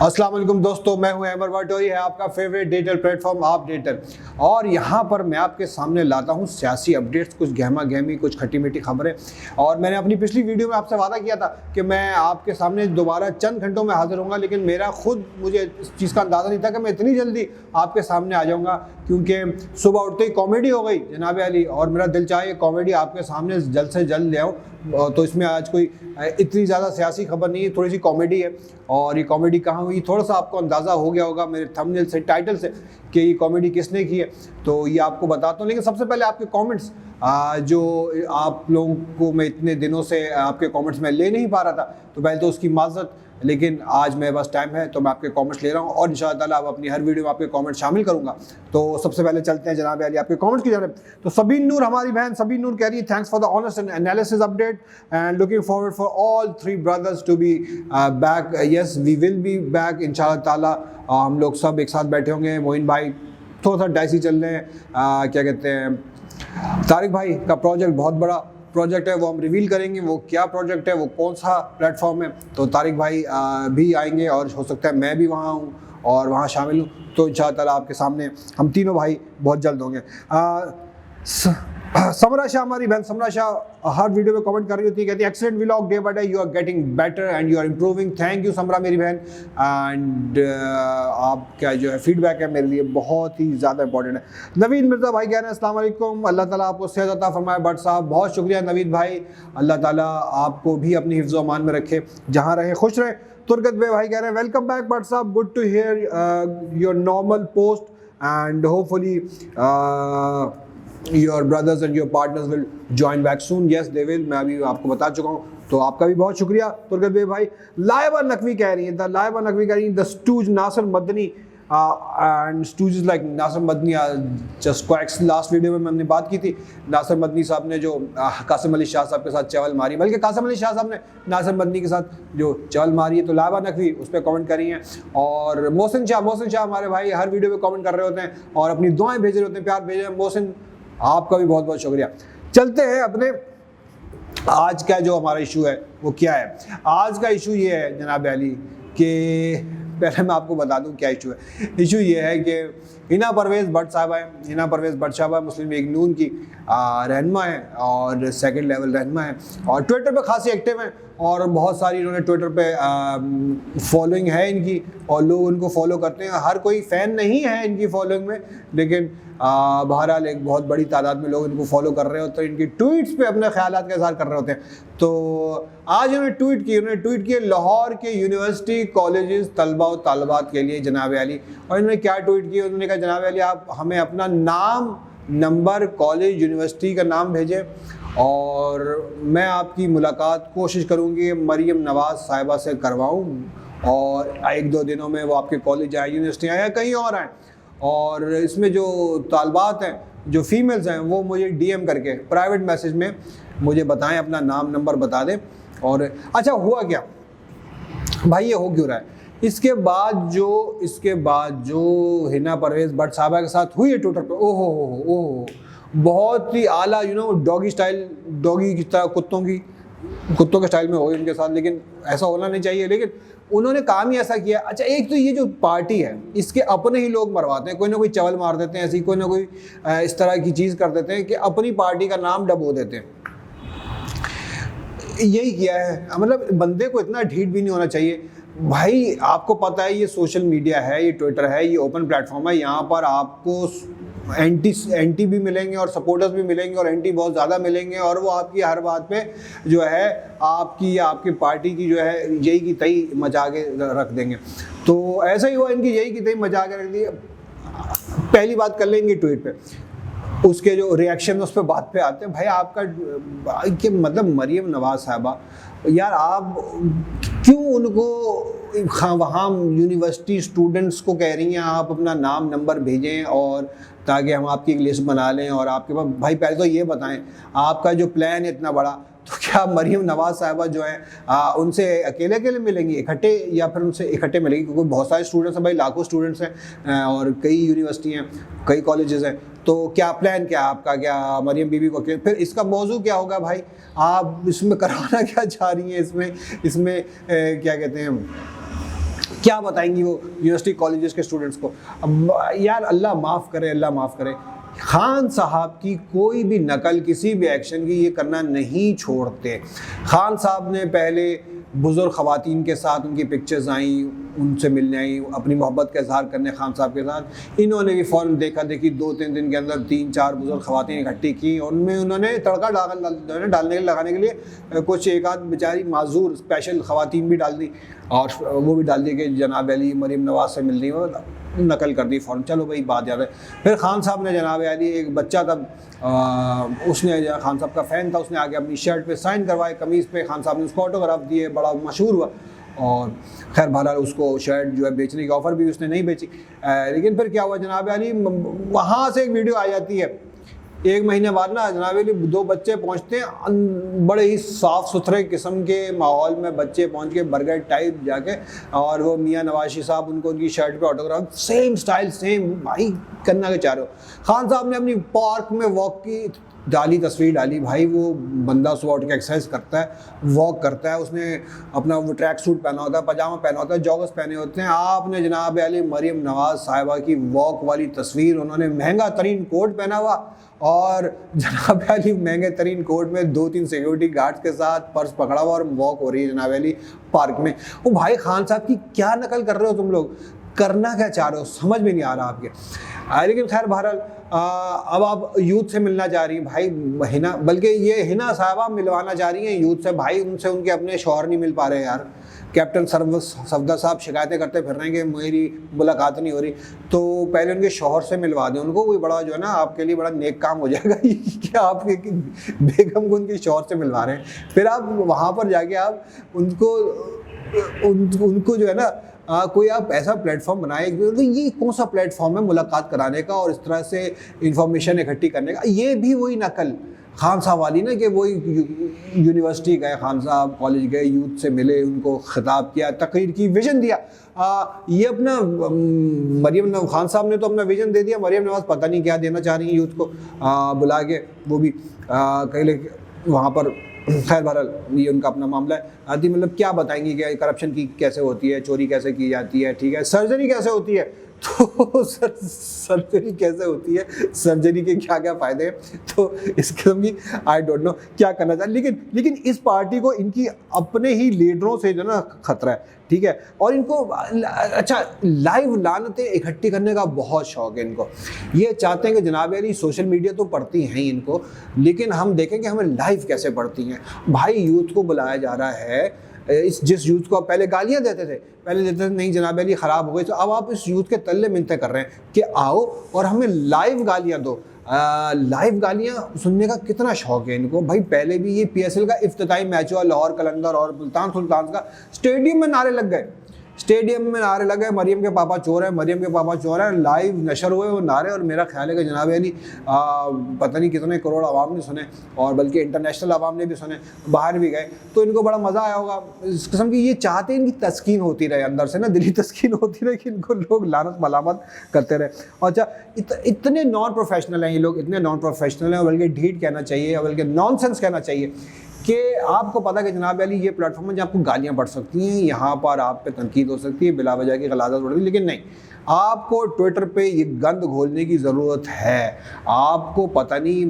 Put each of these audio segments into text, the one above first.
अस्सलाम वालेकुम दोस्तों, मैं हूं अहमद भट्ट और ये है आपका फेवरेट डिजिटल प्लेटफॉर्म आप डेटर। और यहाँ पर मैं आपके सामने लाता हूँ सियासी अपडेट्स, कुछ गहमा गहमी, कुछ खट्टी मीठी खबरें। और मैंने अपनी पिछली वीडियो में आपसे वादा किया था कि मैं आपके सामने दोबारा चंद घंटों में हाजिर होऊंगा, लेकिन मुझे इस चीज़ का अंदाज़ा नहीं था कि मैं इतनी जल्दी आपके सामने आ जाऊँगा, क्योंकि सुबह उठते ही कॉमेडी हो गई जनाब अली, और मेरा दिल चाहे कॉमेडी आपके सामने जल्द से जल्द ले आऊँ। तो इसमें आज कोई इतनी ज़्यादा सियासी खबर नहीं है, थोड़ी सी कॉमेडी है। और ये कॉमेडी कहाँ हुई थोड़ा सा आपको अंदाज़ा हो गया होगा मेरे थंबनेल से, टाइटल से, कि ये कॉमेडी किसने की है, तो ये आपको बताता हूँ। लेकिन सबसे पहले आपके कमेंट्स, जो आप लोगों को मैं इतने दिनों से आपके कमेंट्स में ले नहीं पा रहा था, तो पहले तो उसकी माज़रत, लेकिन आज मेरे पास टाइम है तो मैं आपके कमेंट्स ले रहा हूँ और इंशाअल्लाह ताला अब अपनी हर वीडियो में आपके कमेंट शामिल करूँगा। तो सबसे पहले चलते हैं जनाब अली आपके कमेंट्स की जानब। तो सबीन नूर, हमारी बहन सबीन नूर कह रही है, thanks for the honest and analysis update and looking forward for all 3 brothers to be back. Yes, we will be back इंशाअल्लाह ताला। हम लोग सब एक साथ बैठे होंगे। मोइन भाई थोड़ा सा डाइसी चल रहे हैं, क्या कहते हैं, तारिक भाई का प्रोजेक्ट बहुत बड़ा प्रोजेक्ट है, वो हम रिवील करेंगे वो क्या प्रोजेक्ट है, वो कौन सा प्लेटफॉर्म है। तो तारिक भाई भी आएंगे और हो सकता है मैं भी वहाँ हूँ और वहाँ शामिल हूँ। तो इंशाअल्लाह ताला आपके सामने हम तीनों भाई बहुत जल्द होंगे। समरा शाह, हमारी बहन समरा शाह हर वीडियो में कमेंट कर रही होती है, कहती है excellent vlog, day by day you are getting better and you are improving. Thank you Samra मेरी बहन। एंड आपका जो है फीडबैक है मेरे लिए बहुत ही ज़्यादा इंपॉर्टेंट है। नवीद मिर्ज़ा भाई कह रहे हैं अस्सलाम वालेकुम, अल्लाह ताला आपको सेहत अता फरमाए। भट्ट साहब बहुत शुक्रिया नवीद भाई, अल्लाह ताला आपको भी अपनी हिफ्ज़ व अमान में रखे, जहाँ रहें खुश रहें। तुर्कत भाई कह रहे हैं वेलकम बैक भट्ट साहब, good to hear your normal post and hopefully your brothers and your partners will join back soon. Yes they will, मैं अभी आपको बता चुका हूँ। तो आपका भी बहुत शुक्रिया तुर्गत भाई। लाइबा नकवी कह रही है, लाइबा नकवी कह रही है, the stooge Nasir Madani and stooge is like Nasir Madani just quacks. Last video में हमने बात की थी, नासिर मदनी साहब ने जो कासिम अली शाह साहब के साथ चवल मारी, बल्कि कासिम अली शाह साहब ने नासिर मदनी के साथ जो चवल मारी है, तो लाइबा नकवी उस पर कमेंट करी हैं। और मोहसिन शाह हमारे भाई हर वीडियो में कमेंट कर रहे होते हैं और अपनी दुआएं भेज रहे होते हैं, प्यार भेज रहे हैं। मोहसिन आपका भी बहुत बहुत शुक्रिया। चलते हैं अपने आज का जो हमारा इशू है वो क्या है। आज का इशू ये है जनाब अली कि पहले मैं आपको बता दूं क्या इशू है। इशू ये है कि हिना परवेज़ भट्ट साहबा है, हिना परवेज़ भट्ट साहबा मुस्लिम लीग नून की रहनुमा है और सेकंड लेवल रहनुमा है और ट्विटर पे खासी एक्टिव हैं और बहुत सारी इन्होंने ट्विटर पे फॉलोइंग है इनकी और लोग उनको फॉलो करते हैं। हर कोई फ़ैन नहीं है इनकी फॉलोइंग में, लेकिन बहरहाल एक बहुत बड़ी तादाद में लोग इनको फॉलो कर रहे होते हैं, इनकी ट्वीट्स पे अपने ख्यालात का इज़हार कर रहे होते हैं। तो आज उन्होंने ट्वीट किए लाहौर के यूनिवर्सिटी कॉलेजेस तलबा और तालबात के लिए जनाब अली। और इन्होंने क्या ट्वीट किया, उन्होंने कहा जनाब अली आप हमें अपना नाम, नंबर, कॉलेज, यूनिवर्सिटी का नाम भेजें और मैं आपकी मुलाकात कोशिश करूँगी मरीम नवाज़ साहिबा से करवाऊँ और 1-2 दिनों में वो आपके कॉलेज आए, यूनिवर्सिटी आए या कहीं और आएँ। और इसमें जो तालबात हैं, जो फीमेल्स हैं, वो मुझे DM करके प्राइवेट मैसेज में मुझे बताएं, अपना नाम नंबर बता दें। और अच्छा हुआ क्या भाई, ये हो क्यों रहा है? इसके बाद जो हिना परवेज़ भट्ट साहबा के साथ हुई है ट्विटर पे, ओहो बहुत ही आला डॉगी स्टाइल, डॉगी की तरह कुत्तों के स्टाइल में हो उनके साथ, लेकिन ऐसा होना नहीं चाहिए, लेकिन उन्होंने काम ही ऐसा किया। अच्छा, एक तो ये जो पार्टी है इसके अपने ही लोग मरवाते हैं, कोई ना कोई चवल मार देते हैं, ऐसी कोई ना कोई इस तरह की चीज़ कर देते हैं कि अपनी पार्टी का नाम डबो देते हैं। यही किया है, मतलब बंदे को इतना ढीठ भी नहीं होना चाहिए भाई। आपको पता है ये सोशल मीडिया है, ये ट्विटर है, ये ओपन प्लेटफॉर्म है, यहाँ पर आपको एंटी भी मिलेंगे और सपोर्टर्स भी मिलेंगे और एंटी बहुत ज़्यादा मिलेंगे और वो आपकी हर बात पे जो है आपकी या आपकी पार्टी की जो है यही की तई मचा के रख देंगे। तो ऐसा ही हुआ, इनकी यही की तई मचा के रख दी। पहली बात कर लेंगे ट्वीट पे, उसके जो रिएक्शन उस पर बात पे आते हैं। भाई आपका कि मतलब मरीम नवाज़ साहबा, यार आप क्यों उनको वहाँ यूनिवर्सिटी स्टूडेंट्स को कह रही हैं आप अपना नाम नंबर भेजें और ताकि हम आपकी एक लिस्ट बना लें और आपके पास, भाई पहले तो ये बताएं आपका जो प्लान है इतना बड़ा, तो क्या मरीम नवाज़ साहबा जो है उनसे अकेले मिलेंगी इकट्ठे या फिर उनसे इकट्ठे मिलेंगी? क्योंकि बहुत सारे स्टूडेंट्स हैं भाई, लाखों स्टूडेंट्स हैं और कई यूनिवर्सिटी हैं, कई कॉलेजेस हैं। तो क्या प्लान क्या आपका, क्या मरीम बीबी को फिर इसका मौजू क्या होगा भाई? आप इसमें करवाना क्या चाह रही हैं? इसमें क्या कहते हैं, क्या बताएंगी वो यूनिवर्सिटी कॉलेजेस के स्टूडेंट्स को। अब यार अल्लाह माफ़ करे, अल्लाह माफ़ करे, खान साहब की कोई भी नकल किसी भी एक्शन की ये करना नहीं छोड़ते। खान साहब ने पहले बुज़ुर्ग ख़वातीन के साथ उनकी पिक्चर्स आई, उनसे मिलने आई, अपनी मोहब्बत का इजहार करने खान साहब के साथ। इन्होंने भी फ़ौरन देखा देखी 2-3 दिन के अंदर 3-4 बुज़ुर्ग ख़वातीन इकट्ठी की, उनमें उन्होंने तड़का डालने लगाने के लिए कुछ एक आध बेचारी माजूर स्पेशल ख़वातीन भी डाल दी, और वो भी डाल दी कि जनाब अली मरीम नवाज से मिलनी हो, नकल कर दी फ़ौरन। चलो भाई बात याद है। फिर खान साहब ने जनाब अली, एक बच्चा तब उसने खान साहब का फ़ैन था, उसने आगे अपनी शर्ट पे साइन करवाए, कमीज़ पे खान साहब ने उसको ऑटोग्राफ दिए, बड़ा मशहूर हुआ। और खैर बहरहाल उसको शर्ट जो है बेचने की ऑफ़र भी उसने नहीं बेची। लेकिन फिर क्या हुआ जनाब अली, वहाँ से एक वीडियो आ जाती है, 1 महीने बाद ना जनाब अली 2 बच्चे पहुँचते हैं, बड़े ही साफ़ सुथरे किस्म के माहौल में बच्चे पहुँच के बर्गर टाइप जाके, और वो मियाँ नवाज़ी साहब उनको उनकी शर्ट पे ऑटोग्राफ, सेम स्टाइल सेम। भाई करना के चाह रहे हो। खान साहब ने अपनी पार्क में वॉक की डाली, तस्वीर डाली। भाई वो बंदा सुबह उठ के एक्सरसाइज करता है, वॉक करता है, उसने अपना वो ट्रैक सूट पहना होता है, पजामा पहना होता है, जॉगर्स पहने होते हैं। आपने जनाब अली मरीम नवाज साहिबा की वॉक वाली तस्वीर, उन्होंने महंगा तरीन कोट पहना हुआ, और जनाब अली महंगे तरीन कोट में 2-3 सिक्योरिटी गार्ड्स के साथ पर्स पकड़ा हुआ और वॉक हो रही है जनाब अली पार्क में। वो भाई खान साहब की क्या नकल कर रहे हो तुम लोग, करना क्या चाह रहे हो, समझ में नहीं आ रहा आपके। लेकिन खैर बहरहाल अब आप यूथ से मिलना चाह रही हैं भाई हिना, बल्कि ये हिना साहबा मिलवाना चाह रही हैं यूथ से। भाई उनसे उनके अपने शौहर नहीं मिल पा रहे यार। कैप्टन सफदर साहब शिकायतें करते फिर रहे हैं कि मेरी मुलाकात नहीं हो रही, तो पहले उनके शौहर से मिलवा दें उनको। कोई बड़ा जो है ना आपके लिए बड़ा नेक काम हो जाएगा कि आप बेगम को उनके शौहर से मिलवा रहे हैं, फिर आप वहाँ पर जाके आप उनको जो है ना कोई आप ऐसा प्लेटफॉर्म बनाए। तो ये कौन सा प्लेटफॉर्म है मुलाकात कराने का और इस तरह से इंफॉर्मेशन इकट्ठी करने का। ये भी वही नकल खान साहब वाली ना, कि वही यूनिवर्सिटी गए खान साहब, कॉलेज गए, यूथ से मिले, उनको खिताब किया, तकरीर की, विजन दिया। ये अपना मरीम नवाज खान साहब ने तो अपना विजन दे दिया, मरीम नवाज पता नहीं क्या देना चाह रही हैं यूथ को बुला के, वो भी कहीं वहाँ पर। खैर बहरहाल ये उनका अपना मामला है। आदि मतलब क्या बताएंगे कि करप्शन की कैसे होती है, चोरी कैसे की जाती है, ठीक है, सर्जरी कैसे होती है, तो सर्जरी कैसे होती है, सर्जरी के क्या क्या फ़ायदे हैं, तो इसके भी आई डोंट नो क्या करना चाहिए। लेकिन इस पार्टी को इनकी अपने ही लीडरों से जो ना खतरा है, ठीक है। और इनको अच्छा लाइव लानतें इकट्ठी करने का बहुत शौक है इनको। ये चाहते हैं कि जनाब अली सोशल मीडिया तो पढ़ती हैं इनको, लेकिन हम देखेंगे हमें लाइव कैसे पढ़ती हैं। भाई यूथ को बुलाया जा रहा है, जिस यूथ को आप पहले गालियां देते थे नहीं जनाब अली ख़राब हो गई, तो अब आप इस यूथ के तल्ले मिन्नतें कर रहे हैं कि आओ और हमें लाइव गालियां दो। लाइव गालियां सुनने का कितना शौक है इनको। भाई पहले भी ये PSL का इफ्तिताई मैच हुआ, लाहौर कलंदर और मुल्तान सुल्तान का, स्टेडियम में नारे लग गए, मरियम के पापा चोर है, मरियम के पापा चोर है, लाइव नशर हुए वो नारे। और मेरा ख्याल है कि जनाब अली पता नहीं कितने करोड़ आवाम ने सुने, और बल्कि इंटरनेशनल आवाम ने भी सुने, बाहर भी गए, तो इनको बड़ा मज़ा आया होगा। इस किस्म की ये चाहते हैं इनकी तस्कीन होती रहे, अंदर से ना दिली तस्कीन होती रहे, कि इनको लोग लानत मलामत करते रहे। और अच्छा इतने नॉन प्रोफेशनल हैं ये लोग, इतने नॉन प्रोफेशनल हैं, बल्कि ढीठ कहना चाहिए, बल्कि नॉनसेंस कहना चाहिए, कि आपको पता है कि जनाब अली ये प्लेटफॉर्म है जहाँ आपको गालियाँ पड़ सकती हैं, यहाँ पर आप पे तनकीद हो सकती है, बिला वजह की गलाजत बढ़ सकती है, लेकिन नहीं, आपको ट्विटर पे ये गंद घोलने की ज़रूरत है। आपको पता नहीं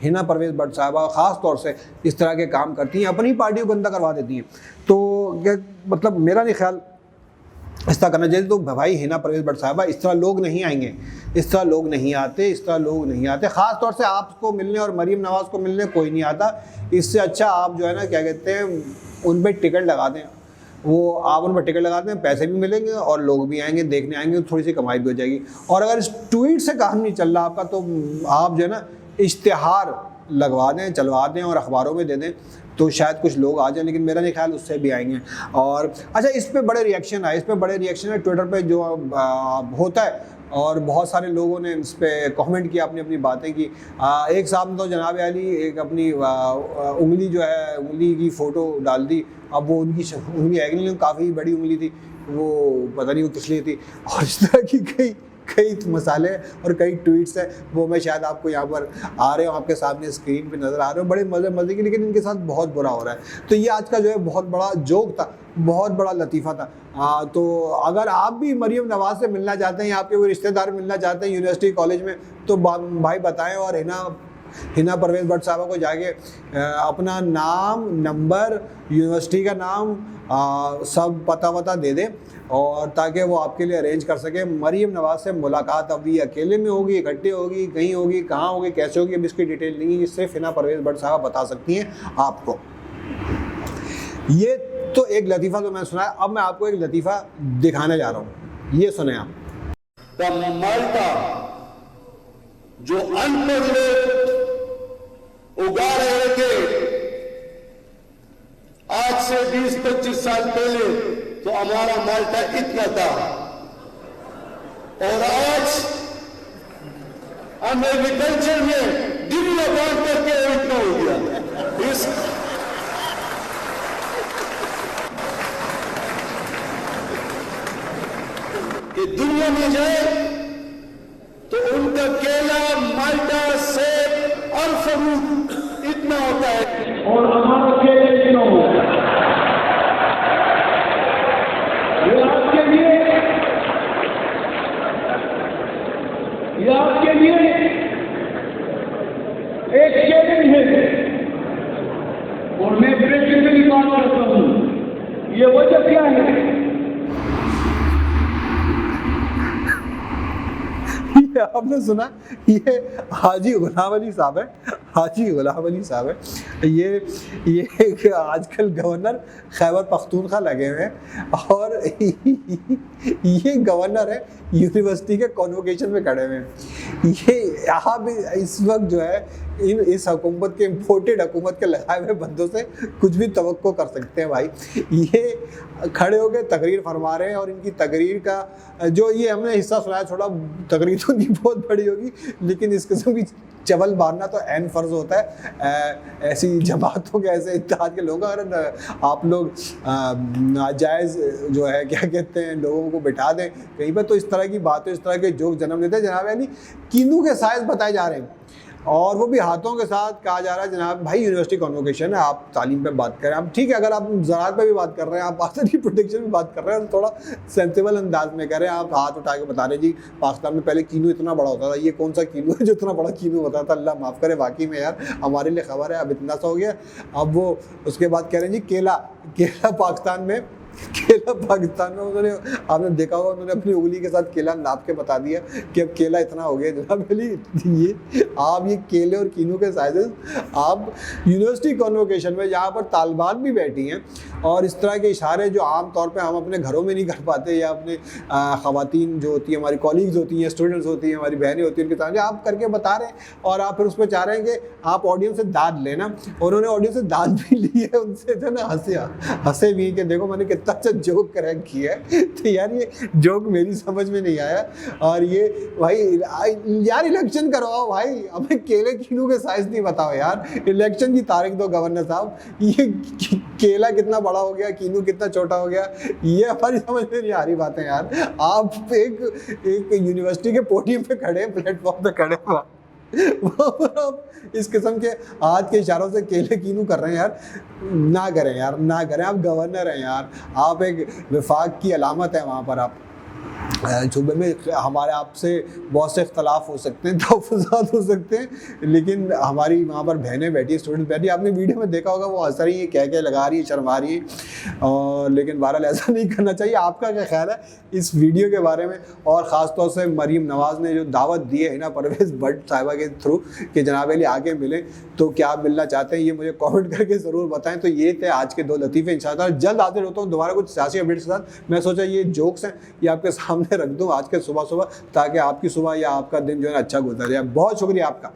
हिना परवेज़ भट्ट साहबा ख़ास तौर से इस तरह के काम करती हैं, अपनी पार्टी को गंदा करवा देती हैं। तो मतलब मेरा नहीं ख्याल इस तरह करना चाहिए। तो भाई हिना परवेज़ भट्ट साहबा, इस तरह लोग नहीं आएंगे, इस तरह लोग नहीं आते, ख़ास तौर से आपको मिलने और मरीम नवाज़ को मिलने कोई नहीं आता। इससे अच्छा आप जो है ना क्या कहते हैं उन पर टिकट लगा दें, वो आप उन पर टिकट लगाते हैं, पैसे भी मिलेंगे और लोग भी आएंगे, देखने आएंगे, थोड़ी सी कमाई भी हो जाएगी। और अगर इस ट्वीट से काम नहीं चल रहा आपका, तो आप जो है ना इश्तिहार लगवा दें, चलवा दें और अखबारों में दे दें, तो शायद कुछ लोग आ जाए, लेकिन मेरा नहीं ख्याल उससे भी आएंगे। और अच्छा इस पे बड़े रिएक्शन है, ट्विटर पे जो होता है, और बहुत सारे लोगों ने इस पर कमेंट किया, अपनी बातें की। एक साहब ने तो जनाब अली एक अपनी उंगली की फ़ोटो डाल दी। अब वो उनकी उंगली है नहीं, काफ़ी बड़ी उंगली थी, वो पता नहीं वो किस लिए थी। और इस तरह की कई मसाले और कई ट्वीट्स हैं, वो मैं शायद आपको यहाँ पर आ रहे हो, आपके सामने स्क्रीन पे नज़र आ रहे हो, बड़े मज़े की, लेकिन इनके साथ बहुत बुरा हो रहा है। तो ये आज का जो है बहुत बड़ा जोक था, बहुत बड़ा लतीफ़ा था। तो अगर आप भी मरीम नवाज़ से मिलना चाहते हैं या आपके कोई रिश्तेदार मिलना चाहते हैं यूनिवर्सिटी कॉलेज में, तो भाई बताएं, और हिना परवेज़ भट्ट साहबा को जाके अपना नाम, नंबर, यूनिवर्सिटी का नाम, सब पता दे दें, और ताकि वो आपके लिए अरेंज कर सके। मरीम नवाज़ से मुलाकात अब ये अकेले में होगी, इकट्ठे होगी, कहीं होगी, कहाँ होगी, कैसे होगी, अब इसकी डिटेल नहीं है, सिर्फ हिना परवेज़ भट्ट साहबा बता सकती हैं आपको। ये तो एक लतीफ़ा तो मैं सुनाया, अब मैं आपको एक लतीफ़ा दिखाने जा रहा हूँ, ये सुने आप। माल्टा जो अनपढ़ लोग उगा रहे थे आज से 20-25 साल पहले, तो हमारा माल्टा इतना था, और आज हम एग्रीकल्चर में दुनिया बांट करके इतना हो गया। इस कि दुनिया में जाए तो उनका केला, माल्टा, सेब और फ्रूट इतना होता है, और हमारा केला इतना होता है। ये आपके लिए एक चैलेंज है, और मैं प्रेक्टिकली बात करता हूं। ये वजह क्या है? आपने सुना, ये हाजी गुलाम अली साहब है, हाजी गुलाम अली साहब है। ये आजकल गवर्नर खैबर पख्तूनख्वा लगे हुए हैं, और ये गवर्नर है यूनिवर्सिटी के कॉन्वोकेशन में खड़े हुए हैं। ये यहाँ भी इस वक्त जो है इस हुकूमत के, इम्पोर्टेड हुकूमत के लगाए हुए बंदों से कुछ भी तवक्को कर सकते हैं भाई। ये खड़े होकर तकरीर फरमा रहे हैं, और इनकी तकरीर का जो ये हमने हिस्सा सुनाया, थोड़ा तकरीर तो नहीं बहुत बड़ी होगी, लेकिन इस किस्म की चवल मारना तो ऐन फ़र्ज़ होता है ऐसी जमातों के, ऐसे इत्तेहाद के लोग। अगर आप लोग नाजायज़ जो है क्या कहते हैं लोगों को बिठा दें कहीं पर, तो इस तरह की बातें, इस तरह के जोक जन्म लेते हैं। जनाब यानी कीनू के साइज़ बताए जा रहे हैं, और वो भी हाथों के साथ कहा जा रहा है जनाब भाई यूनिवर्सिटी कॉन्वोकेशन है, आप तालीम पे बात करें। आप ठीक है, अगर आप ज़राअत पे भी बात कर रहे हैं, आप पाकिस्तानी प्रोटेक्शन में बात कर रहे हैं, तो थोड़ा सेंसिबल अंदाज में करें। आप हाथ उठा के बता रहे जी पाकिस्तान में पहले कीनू इतना बड़ा होता था, ये कौन सा कीनू है जो इतना बड़ा कीनू होता था? अल्लाह माफ़ करे, वाकई में यार हमारे लिए खबर है, अब इतना सा हो गया। अब वो उसके बाद कह रहे हैं जी केला पाकिस्तान में, केला पाकिस्तान में उन्होंने, आपने देखा होगा, उन्होंने अपनी उंगली के साथ केला नाप के बता दिया कि अब केला इतना हो गया। जनाब अली, ये केले और कीनू के साइजेस आप यूनिवर्सिटी कॉन्वोकेशन में, जहाँ पर तालिबात भी बैठी हैं, और इस तरह के इशारे जो आम तौर पे हम अपने घरों में नहीं कर पाते, या अपने ख़वातीन जो होती हैं, हमारी कॉलीग्स होती हैं, स्टूडेंट्स होती हैं, हमारी बहनें होती हैं, उनके सामने आप करके बता रहे हैं, और आप फिर उस पर चाह रहे हैं कि आप ऑडियंस से दाद लेना। और उन्होंने ऑडियंस से दाद भी ली है, उनसे जो ना हंसे भी कि देखो मैंने कितना अच्छा जोक क्रैक किया है। तो यार ये जोक मेरी समझ में नहीं आया, और ये भाई यार इलेक्शन करवाओ भाई, हमें केले कीनू के साइज नहीं बताओ यार, इलेक्शन की तारीख दो गवर्नर साहब। ये केला कितना बड़ा हो गया, कीनू कितना छोटा हो गया, ये हमारी समझ में नहीं आ रही बातें यार। आप एक यूनिवर्सिटी के पोडियम पे खड़े, प्लेटफॉर्म पे खड़े, आप इस किस्म के हाथ के इशारों से केले कीनू कर रहे हैं यार। ना करें यार, ना करें। आप गवर्नर हैं यार, आप एक विफाक की अलामत है वहाँ पर। आप सूबे में हमारे आपसे बहुत से इख्तलाफ हो सकते हैं, तहफ़्फ़ुज़ात हो सकते हैं, लेकिन हमारी वहाँ पर बहनें बैठी, स्टूडेंट बैठी, आपने वीडियो में देखा होगा, वो हंस रही है, कह लगा रही है, शर्मा रही है, और लेकिन बहरहाल ऐसा नहीं करना चाहिए। आपका क्या ख्याल है इस वीडियो के बारे में? और ख़ास तौर से मरीम नवाज़ ने जो दावत दी है हिना परवेज़ भट्ट साहिबा के थ्रू कि जनाब अली आके मिलें, तो क्या आप मिलना चाहते हैं? ये मुझे कमेंट करके ज़रूर बताएं। तो ये थे आज के 2 लतीफ़े। इंशाअल्लाह जल्द हाजिर होता हूँ दोबारा कुछ सियासी अपडेट्स के साथ। मैं सोचा ये जोक्स हैं, ये आपके सामने रख दूँ आज के सुबह, ताकि आपकी सुबह या आपका दिन जो है अच्छा गुजर जाए। बहुत शुक्रिया आपका।